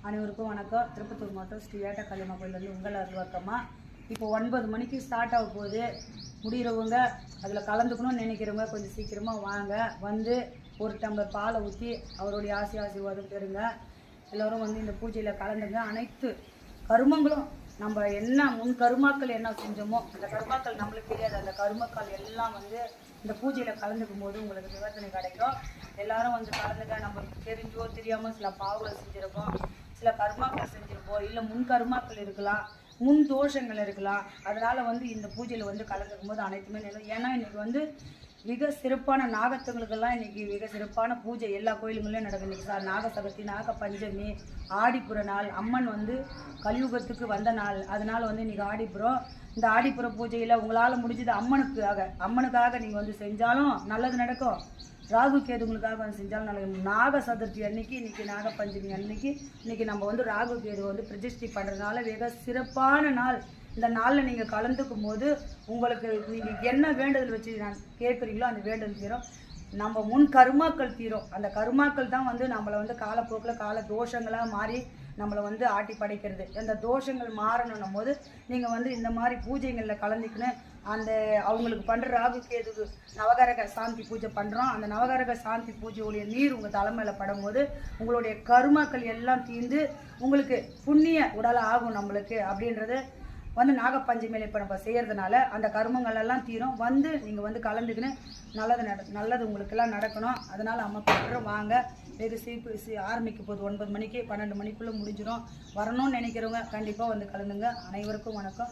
அனைவருக்கும் வணக்கம். திருப்பத்தூர் மாவட்டம் ஸ்ரீ ஏட்டக்காளியம்மா கோயிலேருந்து உங்கள் அருள்வாக்கம்மா. இப்போ 9 மணிக்கு ஸ்டார்ட் ஆக போகுது. முடிகிறவங்க அதில் கலந்துக்கணும்னு நினைக்கிறவங்க கொஞ்சம் சீக்கிரமாக வாங்க. வந்து ஒரு டம்ளர் பாலை ஊற்றி அவருடைய ஆசீர்வாதம் பெறுங்க. எல்லோரும் வந்து இந்த பூஜையில் கலந்துங்க. அனைத்து கருமங்களும் நம்ம என்ன கருமாக்கள் என்ன செஞ்சோமோ அந்த கருமாக்கள் நம்மளுக்கு தெரியாது. அந்த கருமாக்கள் எல்லாம் வந்து இந்த பூஜையில் கலந்துக்கும் போது உங்களுக்கு நிவர்த்தனை கிடைக்கும். எல்லாரும் வந்து கலந்துங்க. நம்மளுக்கு தெரிஞ்சோ தெரியாமல் சில பாவங்களை செஞ்சுருக்கோம், சில கருமாக்கள் செஞ்சுருப்போம், இல்லை கருமாக்கள் இருக்கலாம், முன் தோஷங்கள் இருக்கலாம். அதனால் வந்து இந்த பூஜையில் வந்து கலந்துக்கும் போது அனைத்துமே நிலம். ஏன்னா இன்றைக்கி வந்து மிக சிறப்பான நாகத்துங்களுக்கெல்லாம் இன்றைக்கி மிக சிறப்பான பூஜை எல்லா கோயிலுங்களையும் நடக்கும். இன்றைக்கி நாக சதுர்த்தி, நாக பஞ்சமி, ஆடிப்புற நாள், அம்மன் வந்து கலியுகத்துக்கு வந்த நாள். அதனால் வந்து இன்றைக்கி ஆடிப்புறம். இந்த ஆடிப்புற பூஜையில் உங்களால் முடிஞ்சது அம்மனுக்காக நீங்கள் வந்து செஞ்சாலும் நல்லது நடக்கும். ராகு கேதுங்களுக்காக வந்து செஞ்சாலும் நல்லது. நாக சதுர்த்தி அன்னைக்கு, இன்றைக்கி நாக பஞ்சமி அன்னைக்கு, இன்றைக்கி நம்ம வந்து ராகு கேது வந்து பிரதிஷ்டை பண்ணுறதுனால மிக சிறப்பான நாள். இந்த நாளில் நீங்கள் கலந்துக்கும் போது உங்களுக்கு நீங்கள் என்ன வேண்டுதல் வச்சு நான் கேட்குறீங்களோ அந்த வேண்டுதல் தீரும். நம்ம கருமாக்கள் தீரும். அந்த கருமாக்கள் தான் வந்து நம்மளை வந்து காலப்போக்கில் கால தோஷங்களாக மாறி நம்மளை வந்து ஆட்டி படைக்கிறது. அந்த தோஷங்கள் மாறணும் போது நீங்கள் வந்து இந்த மாதிரி பூஜைகளில் கலந்துக்கின்னு அந்த அவங்களுக்கு பண்ணுற ராகு கேதுக்கு நவகரக சாந்தி பூஜை பண்ணுறோம். அந்த நவகரக சாந்தி பூஜையுடைய நீர் உங்கள் தலைமையில் படும்போது உங்களுடைய கருமாக்கள் எல்லாம் தீர்ந்து உங்களுக்கு புண்ணிய உடலாக ஆகும் நம்மளுக்கு. அப்படின்றது வந்து நாகப்பஞ்சமியில் இப்போ நம்ம செய்கிறதுனால அந்த கருமங்கள் எல்லாம் தீரும். வந்து நீங்கள் வந்து கலந்துக்கின்னு நல்லது உங்களுக்கெல்லாம் நடக்கணும். அதனால் அம்மா பண்ணுறோம். வாங்க. வெகு ஆரம்பிக்க போது 9 மணிக்கு 12 மணிக்குள்ளே முடிஞ்சிடும். வரணும்னு நினைக்கிறவங்க கண்டிப்பாக வந்து கலந்துங்க. அனைவருக்கும் வணக்கம்.